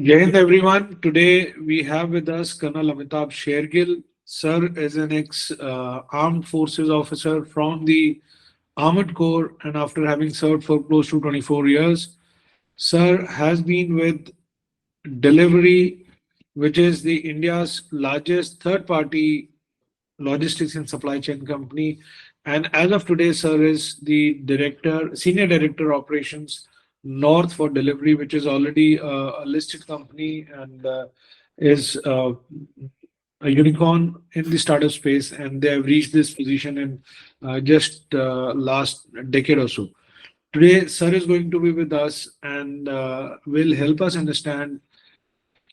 Jai Hind, everyone. Today we have with us Colonel Amitabh Shergill. Sir is an ex-armed forces officer from the Armored Corps, and after having served for close to 24 years, Sir has been with Delivery, which is the India's largest third-party logistics and supply chain company. And as of today, sir is the senior director operations North for Delivery, which is already a listed company and is a unicorn in the startup space. And they have reached this position in just last decade or so. Today, sir is going to be with us and will help us understand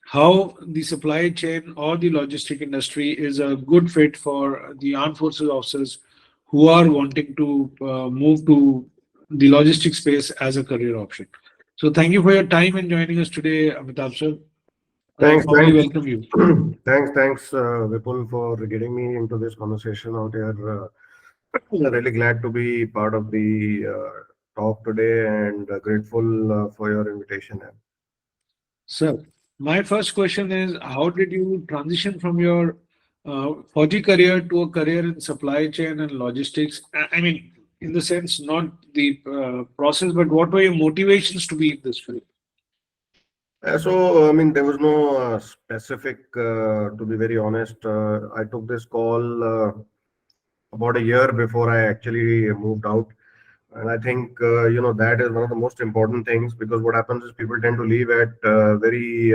how the supply chain or the logistic industry is a good fit for the armed forces officers who are wanting to move to the logistic space as a career option. So thank you for your time and joining us today, Amitabh sir. I Thanks, formally thanks, welcome you. thanks, Vipul, for getting me into this conversation out here. Really glad to be part of the talk today and grateful for your invitation. Sir, my first question is how did you transition from your 4G career to a career in supply chain and logistics? I mean, in the sense, not the process, but what were your motivations to be in this field? I mean, there was no specific, to be very honest. I took this call about a year before I actually moved out. And I think, that is one of the most important things because what happens is people tend to leave at very,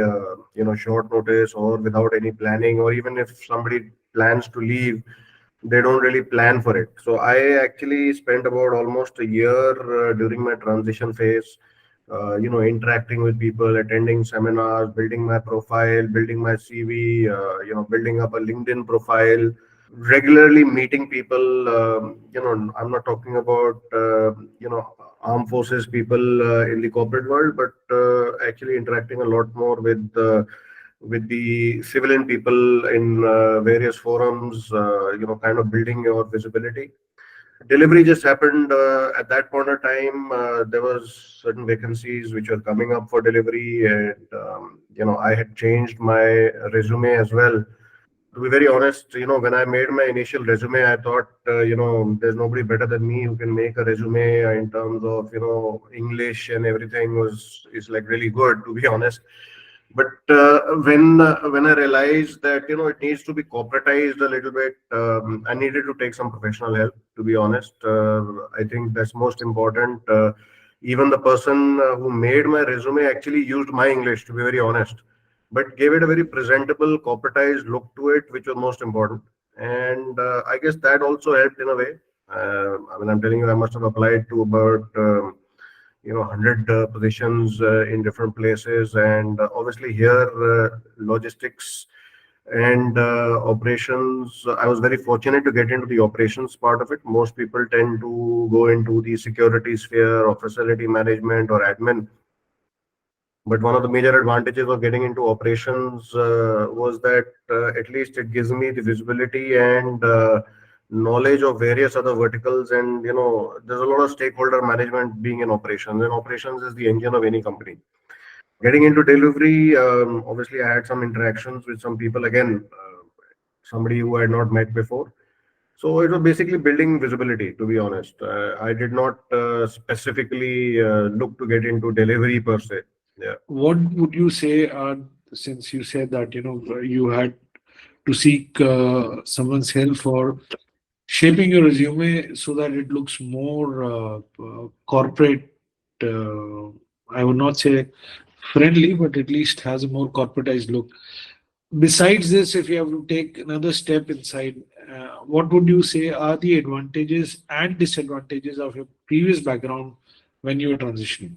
short notice or without any planning, or even if somebody plans to leave, they don't really plan for it. So I actually spent about almost a year during my transition phase, interacting with people, attending seminars, building my profile, building my CV, building up a LinkedIn profile, regularly meeting people. I'm not talking about armed forces people in the corporate world, but actually interacting a lot more with the civilian people in various forums. Kind of building your visibility. Delivery just happened at that point of time. There was certain vacancies which were coming up for delivery, and I had changed my resume as well. To be very honest, when I made my initial resume, I thought, there's nobody better than me who can make a resume in terms of, English and everything is like really good, to be honest. But when I realized that, it needs to be corporatized a little bit, I needed to take some professional help, to be honest. I think that's most important. Even the person who made my resume actually used my English, to be very honest, but gave it a very presentable, corporatized look to it, which was most important. And I guess that also helped in a way. I mean, I'm telling you, I must have applied to about 100 positions in different places, and obviously here logistics and operations. I was very fortunate to get into the operations part of it. Most people tend to go into the security sphere or facility management or admin, but one of the major advantages of getting into operations was that at least it gives me the visibility and knowledge of various other verticals. And, there's a lot of stakeholder management being in operations, and operations is the engine of any company. Getting into delivery, obviously, I had some interactions with some people, again, somebody who I had not met before. So it was basically building visibility, to be honest. I did not specifically look to get into delivery per se. Yeah. What would you say, since you said that, you had to seek someone's help for shaping your resume so that it looks more corporate. Uh, I would not say friendly, but at least has a more corporatized look. Besides this, if you have to take another step inside, what would you say are the advantages and disadvantages of your previous background when you were transitioning?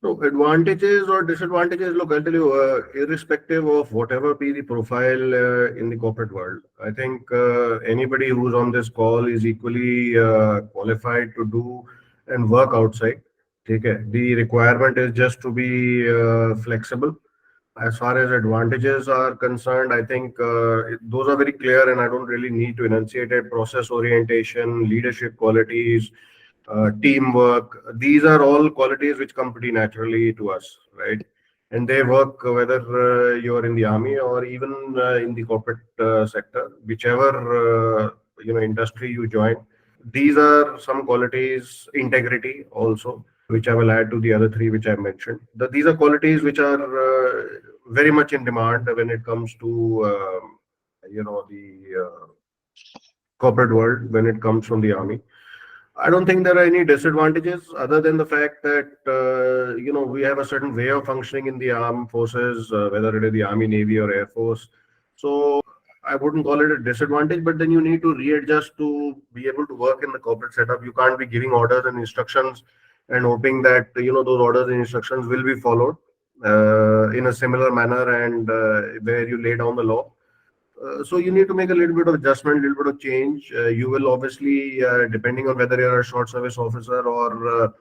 So advantages or disadvantages, look, I'll tell you, irrespective of whatever be the profile in the corporate world, I think anybody who's on this call is equally qualified to do and work outside. Okay. The requirement is just to be flexible. As far as advantages are concerned, I think those are very clear, and I don't really need to enunciate it. Process orientation, leadership qualities, teamwork. These are all qualities which come pretty naturally to us, right? and they work whether you're in the army or even in the corporate sector, whichever industry you join. These are some qualities, integrity also, which I will add to the other three which I mentioned. These are qualities which are very much in demand when it comes to the corporate world, when it comes from the army. I don't think there are any disadvantages other than the fact that we have a certain way of functioning in the armed forces, whether it is the army, navy, or air force. So I wouldn't call it a disadvantage, but then you need to readjust to be able to work in the corporate setup. You can't be giving orders and instructions and hoping that those orders and instructions will be followed in a similar manner and where you lay down the law. So you need to make a little bit of adjustment, a little bit of change. You will obviously, depending on whether you're a short service officer or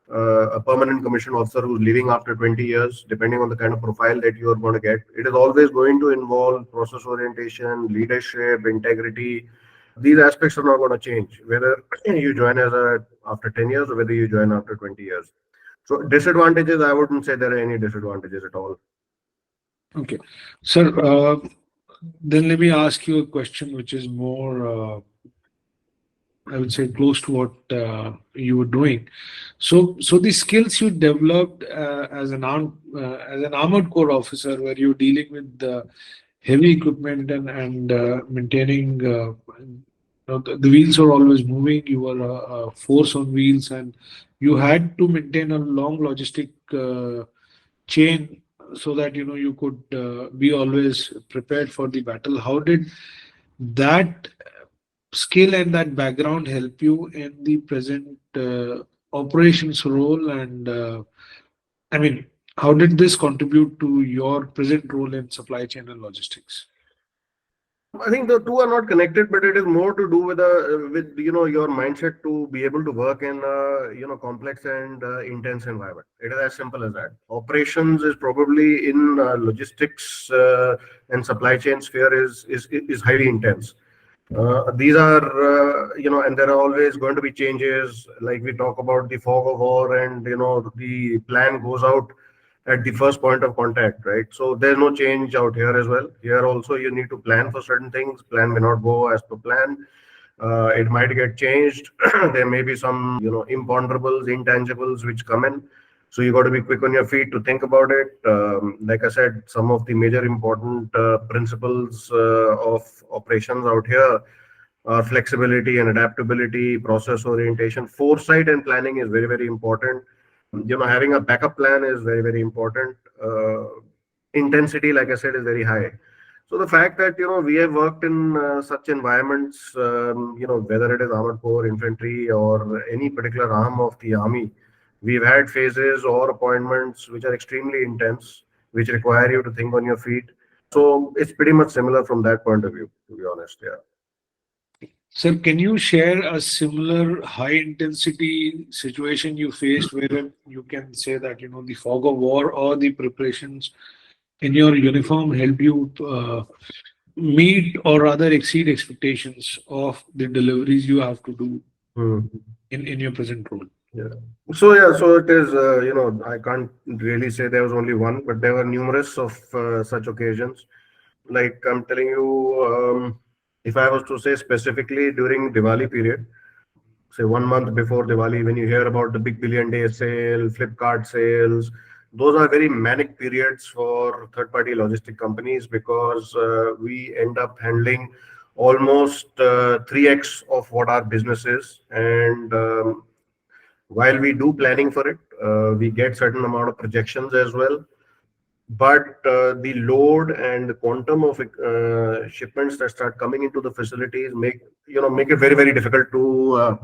a permanent commission officer who's leaving after 20 years, depending on the kind of profile that you're going to get, it is always going to involve process orientation, leadership, integrity. These aspects are not going to change, whether you join after 10 years or whether you join after 20 years. So disadvantages, I wouldn't say there are any disadvantages at all. Okay. Sir, then let me ask you a question which is more, I would say, close to what you were doing. So the skills you developed as an armored corps officer, where you're dealing with the heavy equipment and maintaining, the wheels are always moving. You were a force on wheels, and you had to maintain a long logistic chain so that you could be always prepared for the battle. How did that skill and that background help you in the present operations role? And I mean, how did this contribute to your present role in supply chain and logistics? I think the two are not connected, but it is more to do with your mindset to be able to work in complex and intense environment. It is as simple as that. Operations is probably in logistics and supply chain sphere is highly intense. These are and there are always going to be changes. Like we talk about the fog of war, and the plan goes out at the first point of contact, right? So there's no change out here as well. Here also you need to plan for certain things. Plan may not go as per plan. It might get changed. There may be some imponderables, intangibles which come in. So you got to be quick on your feet to think about it. Like I said, some of the major important principles of operations out here are flexibility and adaptability, process orientation, foresight and planning is very, very important. Having a backup plan is very, very important. Intensity, like I said, is very high. So the fact that we have worked in such environments, whether it is armored corps, infantry, or any particular arm of the army, we've had phases or appointments which are extremely intense, which require you to think on your feet. So it's pretty much similar from that point of view, to be honest. Yeah. Sir, can you share a similar high intensity situation you faced where you can say that the fog of war or the preparations in your uniform help you meet or rather exceed expectations of the deliveries you have to do in your present role? Yeah. So it is. I can't really say there was only one, but there were numerous of such occasions. Like I'm telling you, if I was to say specifically during Diwali period, say 1 month before Diwali, when you hear about the big billion day sale, Flipkart sales, those are very manic periods for third-party logistic companies because we end up handling almost 3x of what our business is. And while we do planning for it, we get certain amount of projections as well. But the load and the quantum of shipments that start coming into the facilities make it very, very difficult to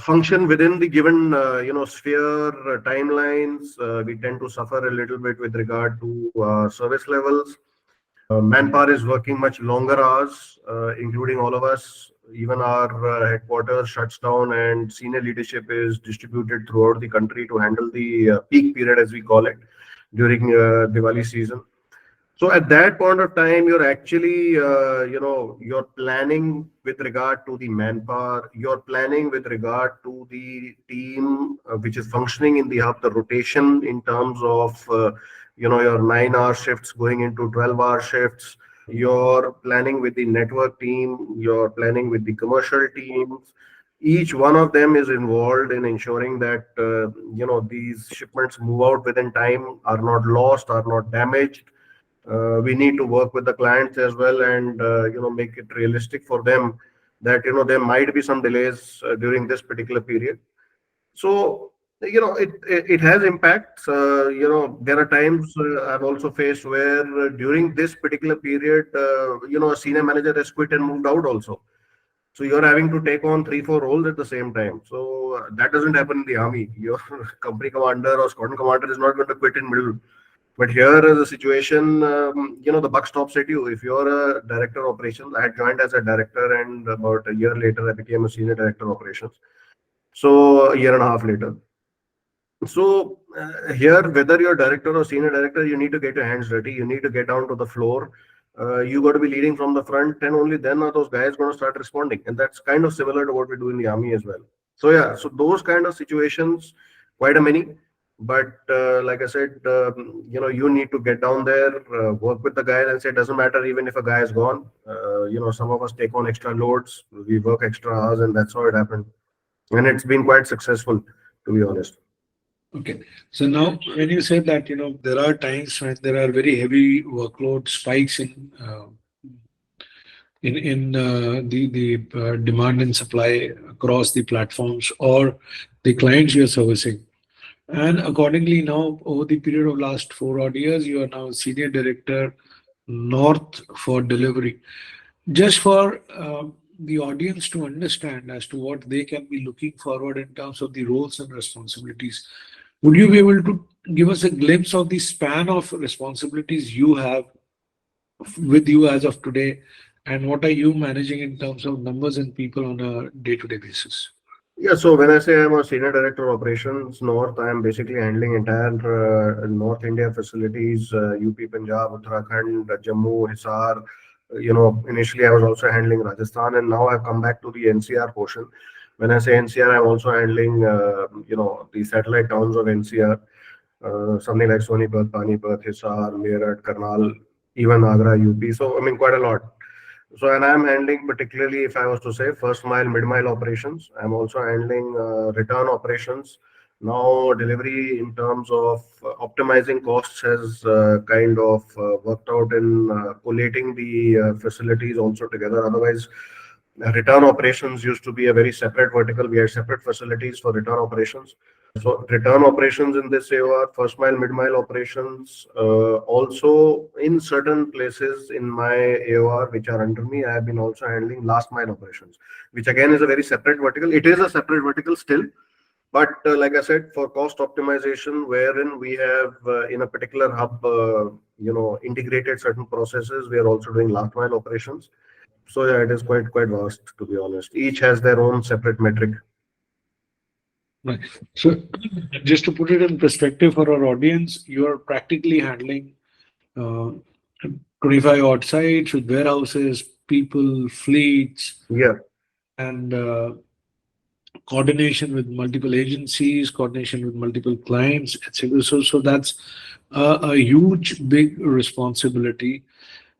function within the given sphere timelines. We tend to suffer a little bit with regard to service levels. Manpower is working much longer hours, including all of us. Even our headquarters shuts down, and senior leadership is distributed throughout the country to handle the peak period, as we call it, during Diwali season. So at that point of time, you're actually, you're planning with regard to the manpower, you're planning with regard to the team which is functioning in the hub, the rotation in terms of your 9-hour shifts going into 12-hour shifts. You're planning with the network team, you're planning with the commercial teams. Each one of them is involved in ensuring that these shipments move out within time, are not lost, are not damaged. We need to work with the clients as well, and make it realistic for them that there might be some delays during this particular period. So it has impacts. There are times I've also faced where during this particular period, a senior manager has quit and moved out also. So you're having to take on 3, 4 roles at the same time. So that doesn't happen in the army. Your company commander or squadron commander is not going to quit in middle. But here is a situation, the buck stops at you. If you're a director operations, I had joined as a director, and about a year later, I became a senior director operations. So a year and a half later. So here, whether you're director or senior director, you need to get your hands dirty. You need to get down to the floor. You got to be leading from the front, and only then are those guys going to start responding. And that's kind of similar to what we do in the army as well. So yeah, so those kind of situations, quite a many. But like I said, you need to get down there, work with the guys, and say it doesn't matter even if a guy is gone. Some of us take on extra loads, we work extra hours, and that's how it happened. And it's been quite successful, to be honest. Okay. So now when you said that, there are times when there are very heavy workload spikes in the demand and supply across the platforms or the clients you are servicing. And accordingly, now over the period of last 4 odd years, you are now senior director North for delivery. Just for the audience to understand as to what they can be looking forward in terms of the roles and responsibilities, would you be able to give us a glimpse of the span of responsibilities you have with you as of today, and what are you managing in terms of numbers and people on a day-to-day basis? Yeah, so when I say I'm a senior director of operations North, I am basically handling entire North India facilities, UP, Punjab, Uttarakhand, Jammu, Hisar. Initially I was also handling Rajasthan, and now I've come back to the NCR portion. When I say NCR, I'm also handling, the satellite towns of NCR, something like Sonipat, Panipat, Hisar, Meerut, Karnal, even Agra, UP. So, I mean, quite a lot. So, and I'm handling particularly, if I was to say, first mile, mid mile operations. I'm also handling return operations. Now, delivery in terms of optimizing costs has kind of worked out in collating the facilities also together. Otherwise, return operations used to be a very separate vertical. We had separate facilities for return operations. So return operations in this AOR, first mile, mid mile operations, also in certain places in my AOR, which are under me, I have been also handling last mile operations, which again is a very separate vertical. It is a separate vertical still, but like I said, for cost optimization, wherein we have in a particular hub, integrated certain processes, we are also doing last mile operations. So yeah, it is quite vast, to be honest. Each has their own separate metric. Right. So just to put it in perspective for our audience, you are practically handling 25 odd sites with warehouses, people, fleets, Yeah. and coordination with multiple agencies, coordination with multiple clients, etc. So that's a huge, big responsibility.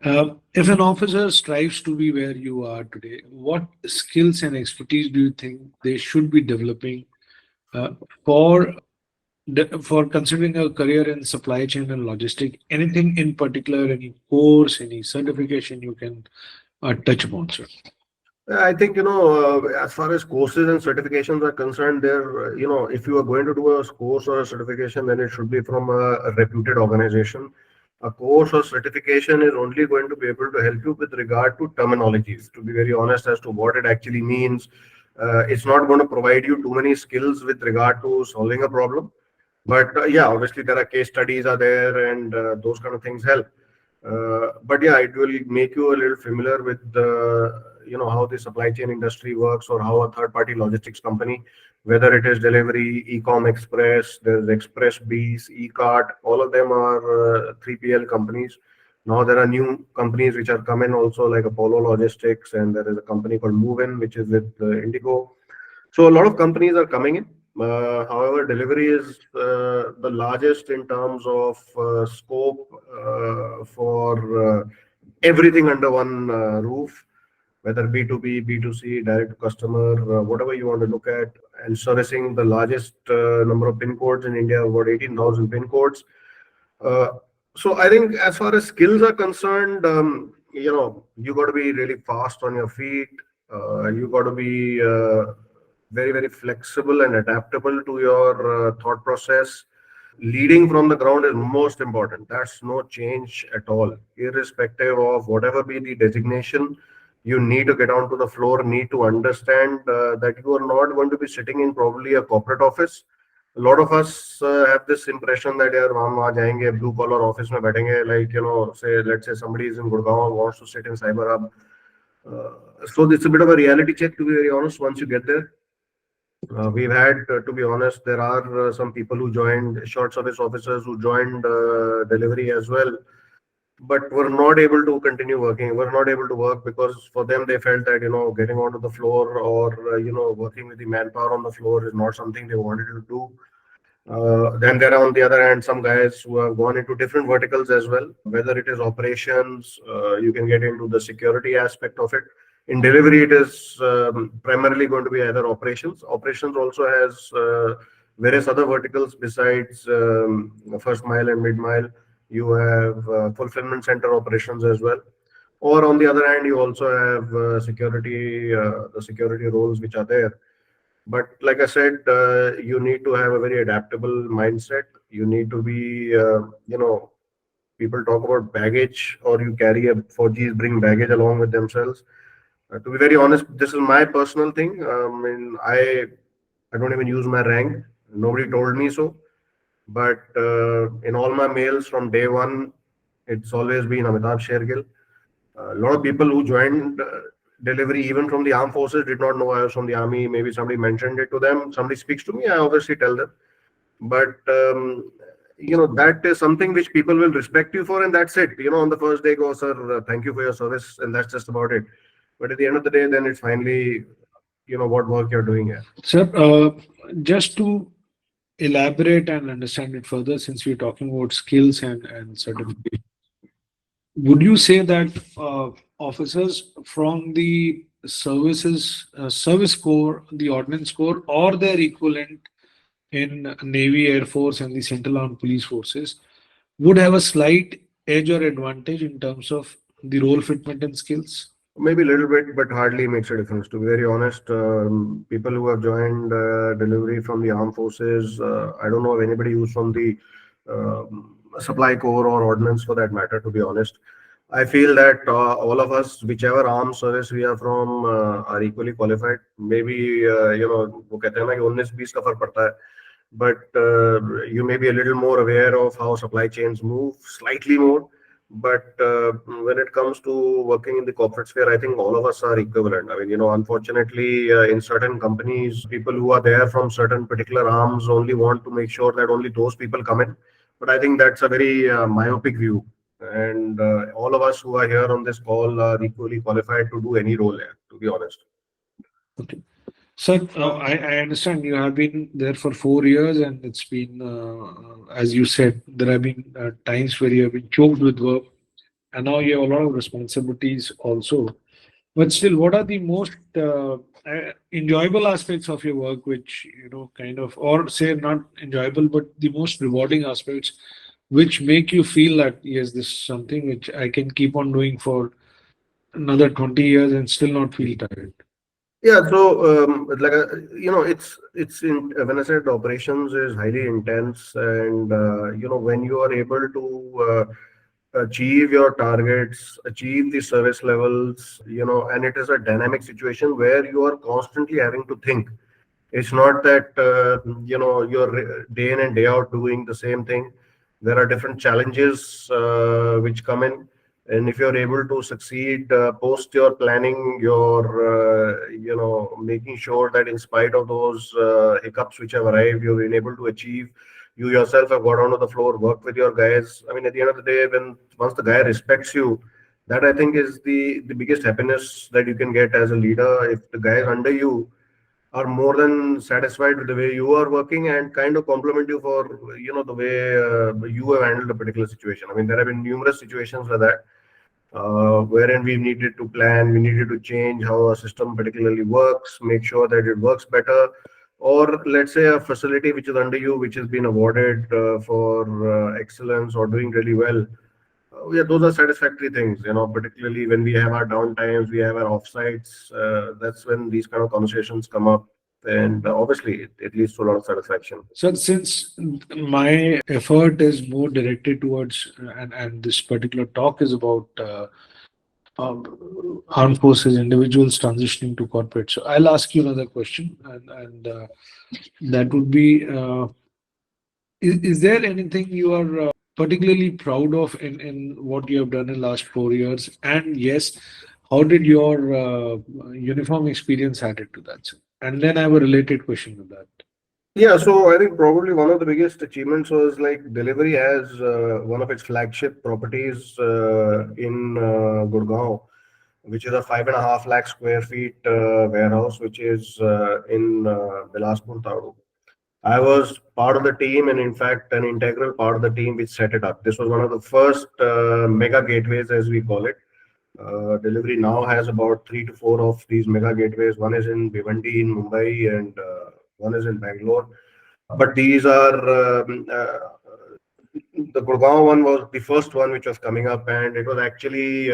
If an officer strives to be where you are today, what skills and expertise do you think they should be developing for considering a career in supply chain and logistic? Anything in particular, any course, any certification you can touch upon, sir? I think, as far as courses and certifications are concerned, there, if you are going to do a course or a certification, then it should be from a reputed organization. A course or certification is only going to be able to help you with regard to terminologies, to be very honest as to what it actually means. It's not going to provide you too many skills with regard to solving a problem. But yeah, obviously there are case studies are there, and those kind of things help. But yeah, it will make you a little familiar with how the supply chain industry works, or how a third party logistics company, whether it is delivery, Ecom Express, there's Express Bees, eCart, all of them are 3PL companies. Now there are new companies which are coming also, like Apollo Logistics, and there is a company called Movin, which is with Indigo. So a lot of companies are coming in. However, delivery is the largest in terms of scope for everything under one roof, whether B2B, B2C, direct to customer, whatever you want to look at, and servicing the largest number of pin codes in India, about 18,000 pin codes. Uh, so I think as far as skills are concerned, you got to be really fast on your feet. You got to be very, very flexible and adaptable to your thought process. Leading from the ground is most important. That's no change at all, irrespective of whatever be the designation. You need to get onto the floor, need to understand that you are not going to be sitting in probably a corporate office. A lot of us have this impression that यार हम वहाँ जाएंगे blue collar office में बैठेंगे, like say let's say somebody is in Gurgaon wants to sit in Cyber Hub. So it's a bit of a reality check, to be very honest. Once you get there, we've had, to be honest, there are some people who joined, short service officers who joined delivery as well, but were not able to continue working, were not able to work because for them they felt that getting onto the floor or working with the manpower on the floor is not something they wanted to do. Then there are, on the other hand, some guys who have gone into different verticals as well, whether it is operations, you can get into the security aspect of it. In delivery, it is primarily going to be either operations. Operations also has various other verticals besides first mile and mid mile. You have fulfillment center operations as well. Or on the other hand, you also have the security roles which are there. But like I said, you need to have a very adaptable mindset. You need to be, people talk about baggage, or you carry a 4Gs bring baggage along with themselves. To be very honest, this is my personal thing. I don't even use my rank. Nobody told me so. But in all my mails from day one, it's always been Amitabh Shergill. A lot of people who joined delivery, even from the armed forces, did not know I was from the army. Maybe somebody mentioned it to them. Somebody speaks to me, I obviously tell them. But that is something which people will respect you for, and that's it. On the first day, go, sir, thank you for your service, and that's just about it. But at the end of the day, then it's finally, what work you're doing here. Sir, just to elaborate and understand it further, since we're talking about skills and certification, would you say that officers from the service corps, the ordnance corps, or their equivalent in Navy, Air Force, and the Central Armed Police Forces would have a slight edge or advantage in terms of the role fitment and skills? Maybe a little bit, but hardly makes a difference. To be very honest, people who have joined delivery from the armed forces, I don't know of anybody who's from the supply corps or ordnance for that matter, to be honest. I feel that all of us, whichever armed service we are from, are equally qualified. Maybe, वो कहते हैं ना कि 19-20 का फर्क पड़ता है. But you may be a little more aware of how supply chains move, slightly more. But when it comes to working in the corporate sphere, I think all of us are equivalent. I mean, unfortunately, in certain companies, people who are there from certain particular arms only want to make sure that only those people come in. But I think that's a very myopic view. And all of us who are here on this call are equally qualified to do any role here, to be honest. Okay. Sir, I understand you have been there for 4 years, and it's been, as you said, there have been times where you have been choked with work, and now you have a lot of responsibilities also. But still, what are the most enjoyable aspects of your work, which, kind of, or say not enjoyable, but the most rewarding aspects, which make you feel that, yes, this is something which I can keep on doing for another 20 years and still not feel tired? Yeah, so like it's in when I said operations is highly intense, and when you are able to achieve your targets, achieve the service levels, and it is a dynamic situation where you are constantly having to think. It's not that you're day in and day out doing the same thing. There are different challenges which come in, and if you're able to succeed post your planning, your making sure that in spite of those hiccups which have arrived, you've been able to achieve. You yourself have got onto the floor, worked with your guys. I mean, at the end of the day, once the guy respects you, that I think is the biggest happiness that you can get as a leader. If the guys under you are more than satisfied with the way you are working and kind of compliment you for the way you have handled a particular situation. I mean, there have been numerous situations like that, wherein we needed to plan, we needed to change how a system particularly works, make sure that it works better, or let's say a facility which is under you, which has been awarded for excellence or doing really well. Yeah, those are satisfactory things, particularly when we have our downtimes, we have our offsites. That's when these kind of conversations come up. And obviously, it leads to a lot of satisfaction. So since my effort is more directed towards, and this particular talk is about armed forces individuals transitioning to corporate. So I'll ask you another question, and that would be, is there anything you are particularly proud of in what you have done in last 4 years? And yes, how did your uniform experience added to that? And then I have a related question to that. Yeah, so I think probably one of the biggest achievements was like Delivery has one of its flagship properties in Gurgaon, which is a 5.5 lakh square feet warehouse, which is in Bilaspur, Tadu. I was part of the team, and in fact, an integral part of the team which set it up. This was one of the first mega gateways, as we call it. Delivery now has about 3 to 4 of these mega gateways. One is in Bhiwandi in Mumbai, and one is in Bangalore. But these are the Gurgaon one was the first one which was coming up, and it was actually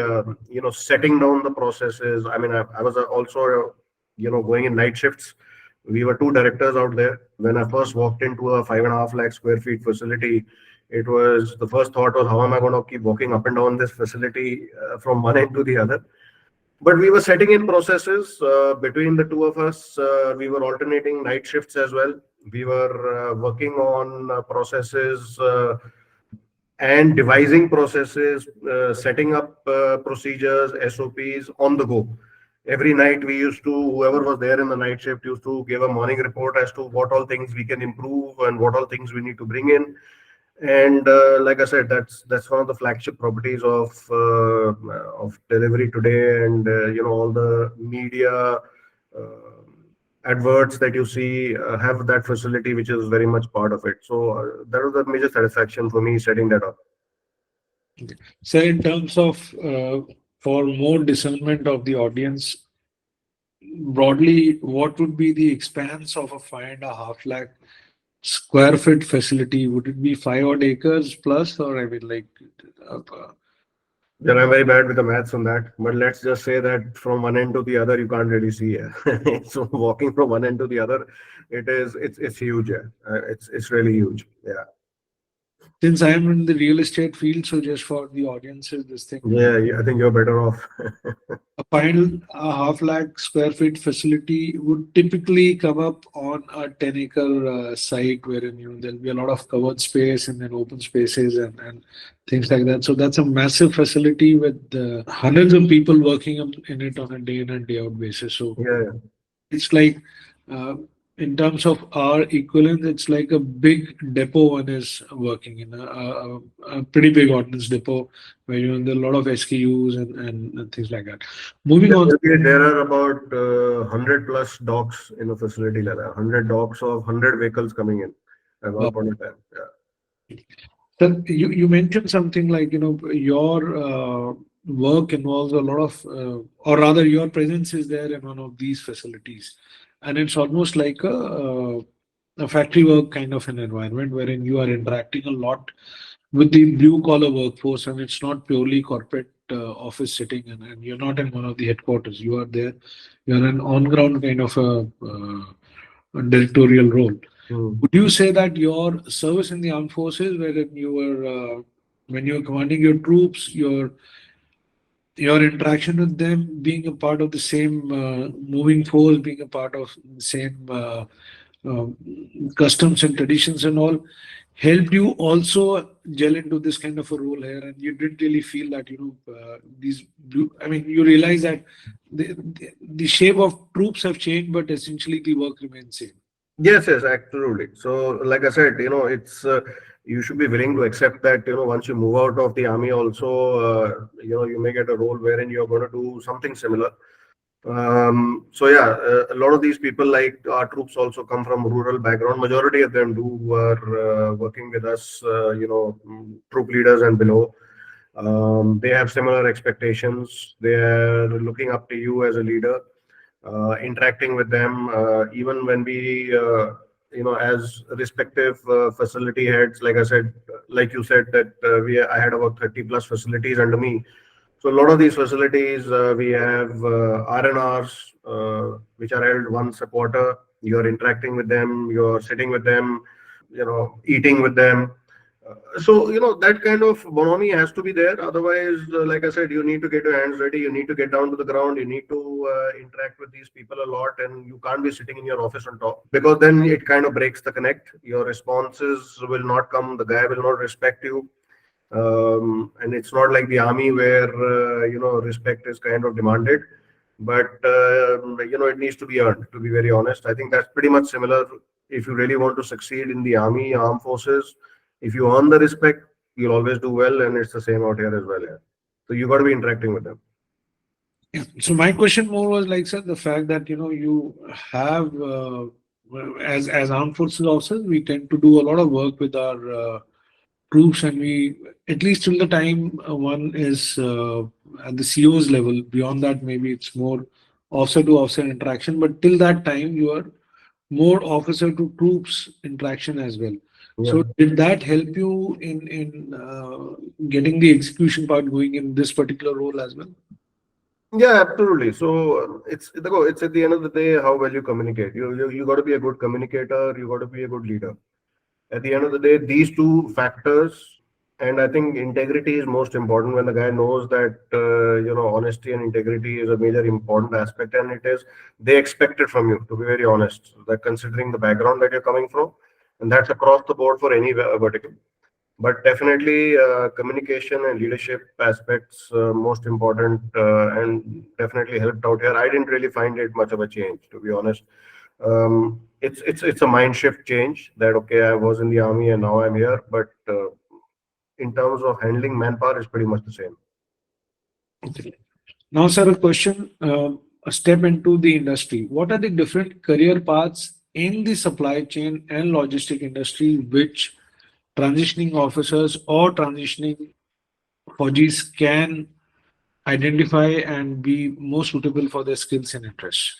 setting down the processes. I mean, I was also going in night shifts. We were two directors out there. When I first walked into a 5.5 lakh square feet facility, it was the first thought was, how am I going to keep walking up and down this facility from one end to the other? But we were setting in processes between the two of us. We were alternating night shifts as well. We were working on processes and devising processes, setting up procedures, SOPs on the go. Every night we used to, whoever was there in the night shift used to give a morning report as to what all things we can improve and what all things we need to bring in. And like I said, that's one of the flagship properties of Delivery today, and all the media adverts that you see have that facility, which is very much part of it. So that was a major satisfaction for me setting that up. So in terms of for more discernment of the audience, broadly, what would be the expanse of a 5.5 lakh square feet facility? Would it be 5 odd acres plus, or I mean, like, Then I'm very bad with the maths on that, but let's just say that from one end to the other, you can't really see. So walking from one end to the other, it's huge. It's really huge. Yeah. since I am in the real estate field, so just for the audiences, this thing. Yeah, I think you're better off. A 5.5 lakh square feet facility would typically come up on a 10-acre site wherein there'll be a lot of covered space and then open spaces and things like that. So that's a massive facility with hundreds of people working in it on a day in and day out basis. So Yeah. it's like in terms of our equivalent, it's like a big depot one is working in a pretty big ordnance depot where there are a lot of SKUs and things like that. Moving on. There are about 100 plus docks in a facility like that. 100 docks of 100 vehicles coming in at one point in time. Yeah. So you mentioned something like your work involves a lot of, or rather, your presence is there in one of these facilities, and it's almost like a factory work kind of an environment wherein you are interacting a lot with the blue collar workforce, and it's not purely corporate office sitting, and you're not in one of the headquarters. You are there. You're an on ground kind of a directorial role. Would you say that your service in the armed forces, wherein you were when you were commanding your troops, your interaction with them, being a part of the same moving force, being a part of the same customs and traditions and all, helped you also gel into this kind of a role here, and you didn't really feel that these I mean, you realize that the shape of troops have changed, but essentially the work remains same. Yes, absolutely. So, like I said, it's you should be willing to accept that once you move out of the army, also you may get a role wherein you're going to do something similar. So yeah, a lot of these people, like our troops, also come from rural background. Majority of them do are working with us, troop leaders and below. They have similar expectations. They are looking up to you as a leader, interacting with them, even when we, as respective facility heads, like I said, like you said, that I had about 30 plus facilities under me. So a lot of these facilities, we have R&Rs, which are held once a quarter. You're interacting with them, you're sitting with them, eating with them. So, that kind of bonhomie has to be there. Otherwise, like I said, you need to get your hands ready. You need to get down to the ground. You need to interact with these people a lot, and you can't be sitting in your office on top, because then it kind of breaks the connect. Your responses will not come. The guy will not respect you. And it's not like the army where respect is kind of demanded, but it needs to be earned. To be very honest, I think that's pretty much similar. If you really want to succeed in the army, armed forces, if you earn the respect, you'll always do well, and it's the same out here as well. Yeah. So you got to be interacting with them. Yeah. So my question more was like, sir, the fact that you have as armed forces officers, we tend to do a lot of work with our troops, and we, at least till the time one is at the CO's level. Beyond that, maybe it's more officer to officer interaction, but till that time, you are more officer to troops interaction as well. Yeah. So did that help you in getting the execution part going in this particular role as well? Yeah, absolutely. So it's at the end of the day how well you communicate. You got to be a good communicator. You got to be a good leader. At the end of the day, these two factors, and I think integrity is most important. When the guy knows that honesty and integrity is a major important aspect, and they expect it from you, to be very honest. That considering the background that you're coming from, and that's across the board for any vertical. But definitely, communication and leadership aspects most important, and definitely helped out here. I didn't really find it much of a change, to be honest. It's a mind shift change, that okay, I was in the army and now I'm here, but in terms of handling manpower, it's pretty much the same. Okay. Now, sir, a question, a step into the industry. What are the different career paths in the supply chain and logistic industry which transitioning officers or transitioning Fauji's can identify and be more suitable for their skills and interests?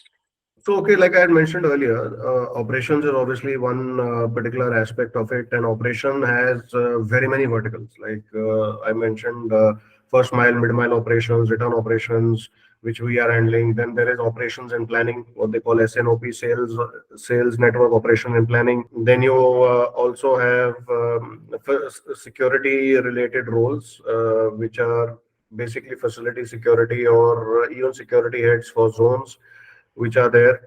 So, okay, like I had mentioned earlier, operations is obviously one particular aspect of it, and operation has very many verticals. Like I mentioned, first mile, mid mile operations, return operations, which we are handling. Then there is operations and planning, what they call SNOP, sales network operation and planning. Then you also have security related roles, which are basically facility security or even security heads for zones which are there.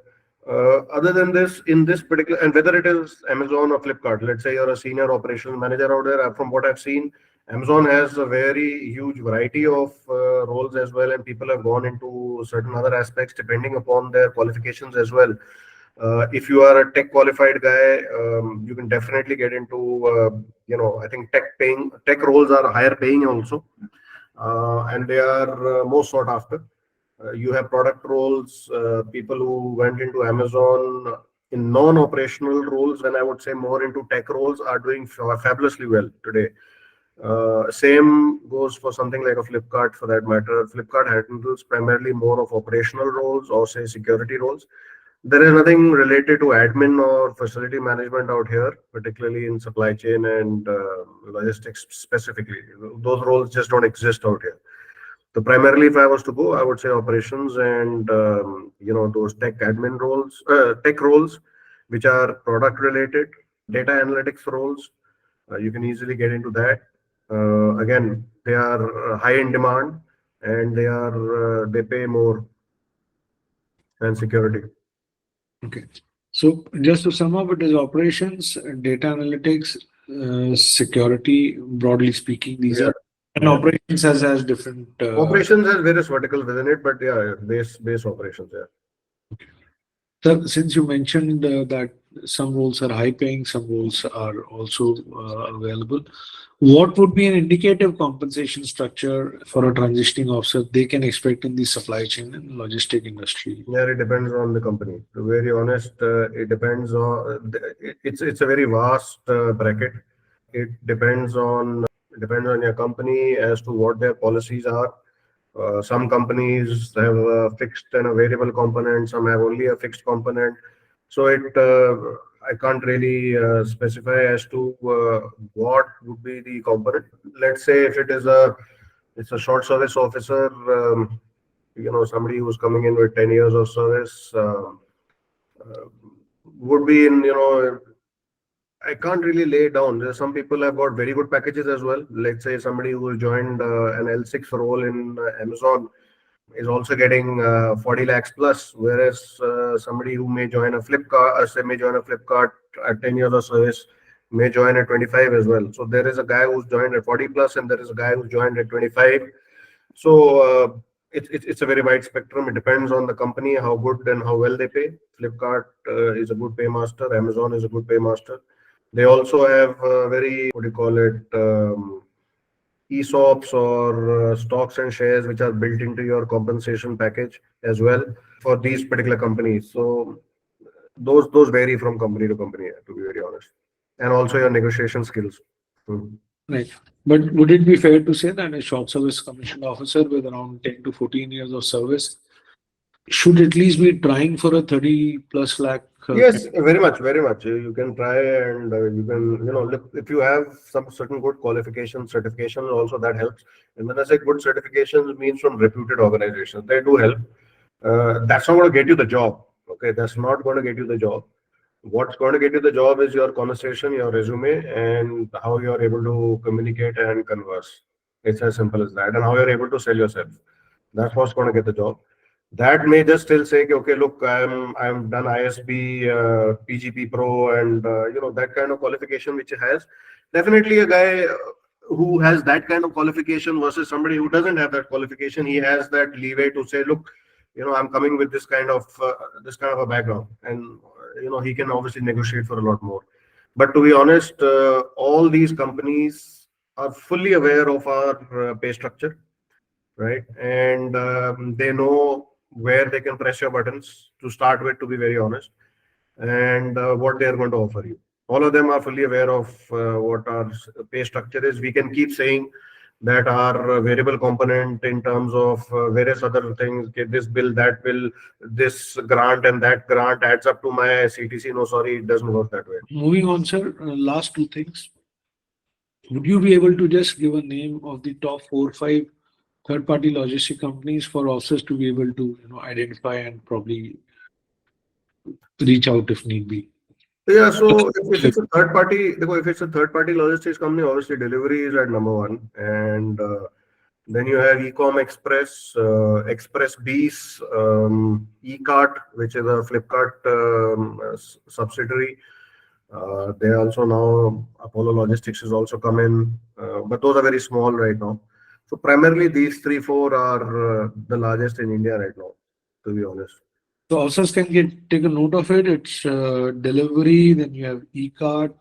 Other than this, in this particular, and whether it is Amazon or Flipkart, let's say you're a senior operations manager out there, from what I've seen, Amazon has a very huge variety of roles as well, and people have gone into certain other aspects depending upon their qualifications as well. If you are a tech qualified guy, you can definitely get into, I think tech roles are higher paying also, and they are more sought after. You have product roles, people who went into Amazon in non-operational roles, and I would say more into tech roles, are doing fabulously well today. Same goes for something like a Flipkart for that matter. Flipkart handles primarily more of operational roles or say security roles. There is nothing related to admin or facility management out here, particularly in supply chain and logistics specifically. Those roles just don't exist out here. So primarily, if I was to go, I would say operations and those tech admin roles, tech roles, which are product related, data analytics roles. You can easily get into that. Again, they are high in demand, and they pay more than security. Okay. So just to sum up, it is operations, data analytics, security, broadly speaking, these Yeah. are, and operations has different. Operations has various verticals within it, but yeah, base operations. Yeah. So since you mentioned that some roles are high paying, some roles are also available. What would be an indicative compensation structure for a transitioning officer they can expect in the supply chain and logistic industry? Yeah, it depends on the company. To be very honest, it depends on it's a very vast bracket. It depends on your company as to what their policies are. Some companies have a fixed and a variable component. Some have only a fixed component. So I can't really specify as to what would be the component. Let's say if it's a short service officer. Somebody who's coming in with 10 years of service uh, would be in, I can't really lay it down. There's some people have got very good packages as well. Let's say somebody who has joined an L6 role in Amazon is also getting 40 lakhs plus, whereas somebody who may join a Flipkart at 10 years of service may join at 25 as well. So there is a guy who's joined at 40 plus, and there is a guy who's joined at 25. So it's a very wide spectrum. It depends on the company, how good and how well they pay. Flipkart is a good paymaster. Amazon is a good paymaster. They also have very, what do you call it, ESOPs or stocks and shares which are built into your compensation package as well for these particular companies. So those vary from company to company, to be very honest, and also your negotiation skills. Right. But would it be fair to say that a short service commissioned officer with around 10 to 14 years of service should at least be trying for a 30 plus lakh? Yes, very much, very much. You can try, and you can, look, if you have some certain good qualification, certification, also that helps. And when I say good certifications, it means from reputed organizations. They do help. That's not going to get you the job. Okay, that's not going to get you the job. What's going to get you the job is your conversation, your resume, and how you're able to communicate and converse. It's as simple as that, and how you're able to sell yourself. That's what's going to get the job. That may just still say, okay, look, I'm done ISB, PGP Pro, and that kind of qualification which it has. Definitely, a guy who has that kind of qualification versus somebody who doesn't have that qualification, he has that leeway to say, look, I'm coming with this kind of a background, and he can obviously negotiate for a lot more. But to be honest, all these companies are fully aware of our pay structure, right? And they know where they can press your buttons to start with, to be very honest, and what they are going to offer you. All of them are fully aware of what our pay structure is. We can keep saying that our variable component in terms of various other things, okay, this bill, that bill, this grant and that grant adds up to my CTC. No, sorry, it doesn't work that way. Moving on, sir, last two things. Would you be able to just give a name of the top 4 or 5 third-party logistic companies for officers to be able to identify and probably reach out if need be? Yeah, so if it's a third party logistics company, obviously delivery is at number one, and then you have Ecom Express, Express Bees, eCart, which is a Flipkart subsidiary. They also now Apollo Logistics has also come in, but those are very small right now. So primarily these 3-4 are the largest in India right now, to be honest. So officers can take a note of it. It's delivery, then you have eCart,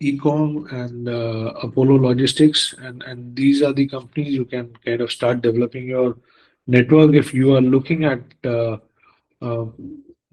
Ecom, and Apollo Logistics, and these are the companies you can kind of start developing your network if you are looking at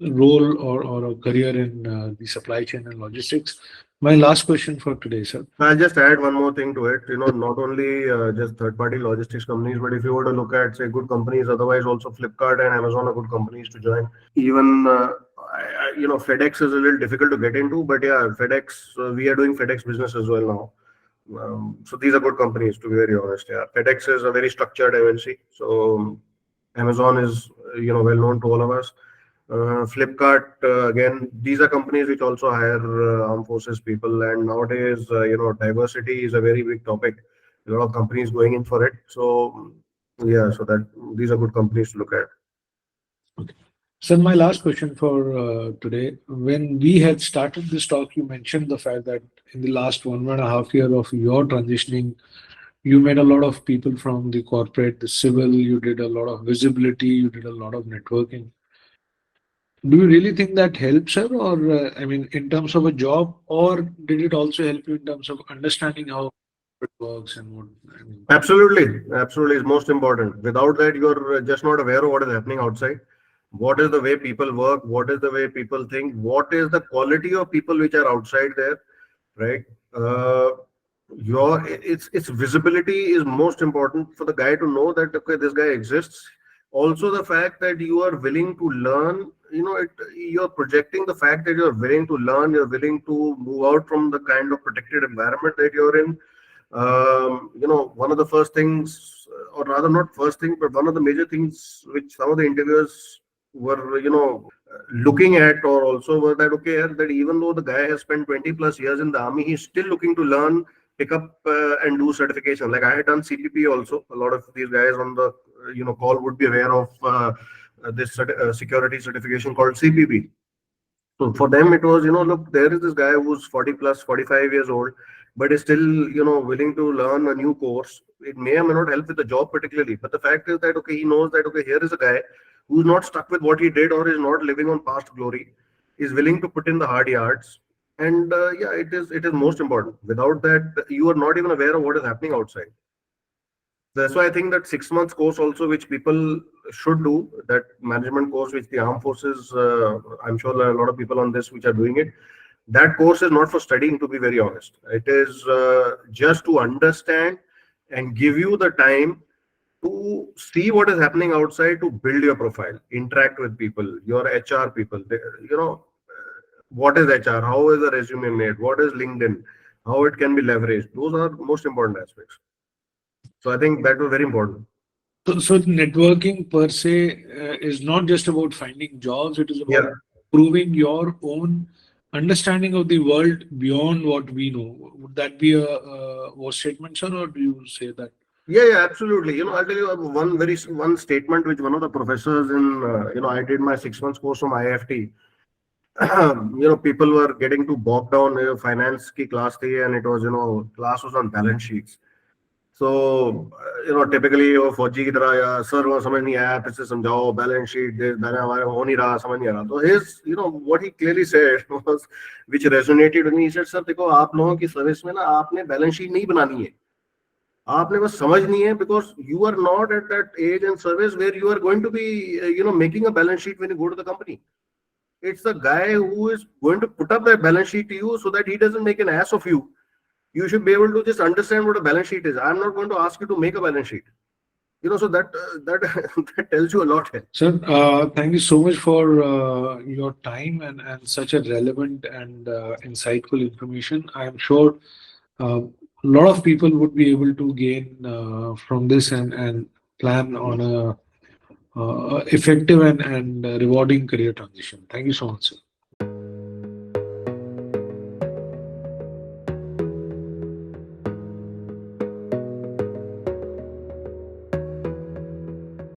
role or a career in the supply chain and logistics. My last question for today, sir. I'll just add one more thing to it. Not only just third-party logistics companies, but if you were to look at, say, good companies, otherwise also Flipkart and Amazon are good companies to join. Even, FedEx is a little difficult to get into, but yeah, FedEx, we are doing FedEx business as well now. So these are good companies, to be very honest. Yeah, FedEx is a very structured MNC. So Amazon is, well known to all of us. Flipkart, again, these are companies which also hire armed forces people, and nowadays, diversity is a very big topic. A lot of companies going in for it. So, yeah, so that these are good companies to look at. Okay. So my last question for today, when we had started this talk, you mentioned the fact that in the last 1.5 years of your transitioning, you met a lot of people from the corporate, the civil, you did a lot of visibility, you did a lot of networking. Do you really think that helps, sir? Or, I mean, in terms of a job, or did it also help you in terms of understanding how it works and what, I mean, Absolutely, absolutely is most important. Without that, you're just not aware of what is happening outside. What is the way people work? What is the way people think? What is the quality of people which are outside there, right? Uh, it's visibility is most important for the guy to know that okay, this guy exists. Also, the fact that you are willing to learn, you're projecting the fact that you're willing to learn, you're willing to move out from the kind of protected environment that you're in. One of the first things, or rather not first thing, but one of the major things which some of the interviewers were, looking at, or also were that, okay, that even though the guy has spent 20 plus years in the army, he's still looking to learn, pick up and do certification. Like I had done CPP also. A lot of these guys on the, call would be aware of this security certification called CPP. So for them, it was, look, there is this guy who's 40 plus, 45 years old, but is still, willing to learn a new course. It may or may not help with the job particularly, but the fact is that, okay, he knows that, okay, here is a guy who's not stuck with what he did or is not living on past glory, is willing to put in the hard yards. And yeah, it is most important. Without that, you are not even aware of what is happening outside. That's why I think that 6 months course also, which people should do, that management course, which the armed forces, I'm sure there are a lot of people on this which are doing it. That course is not for studying, to be very honest. It is just to understand and give you the time to see what is happening outside, to build your profile, interact with people, your HR people. What is HR? How is a resume made? What is LinkedIn? How it can be leveraged? Those are most important aspects. So I think that was very important. so networking per se is not just about finding jobs, it is about Yeah. proving your own understanding of the world beyond what we know. Would that be a statement, sir, or do you say that? Yeah, absolutely. I'll tell you one statement which one of the professors in, I did my 6 months course from IFT. People were getting too bogged down. Finance ki class thi, and it was, class was on balance sheets. So, typically वो फौजी की तरह या sir वो समझ नहीं आया फिर से समझाओ बैलेंस शीट मैंने हमारे हो नहीं रहा समझ नहीं आ रहा तो his what he clearly said was which resonated with me. He said, sir देखो आप लोगों की सर्विस में ना आपने बैलेंस शीट नहीं बनानी है आपने बस समझनी है because you are not at that age and service where you are going to be making a balance sheet when you go to the company. It's the guy who is going to put up that balance sheet to you so that he doesn't make an ass of you. You should be able to just understand what a balance sheet is. I'm not going to ask you to make a balance sheet. So that that tells you a lot. Sir, thank you so much for your time and such a relevant and insightful information. I am sure a lot of people would be able to gain from this and plan on a effective and rewarding career transition. Thank you so much, sir.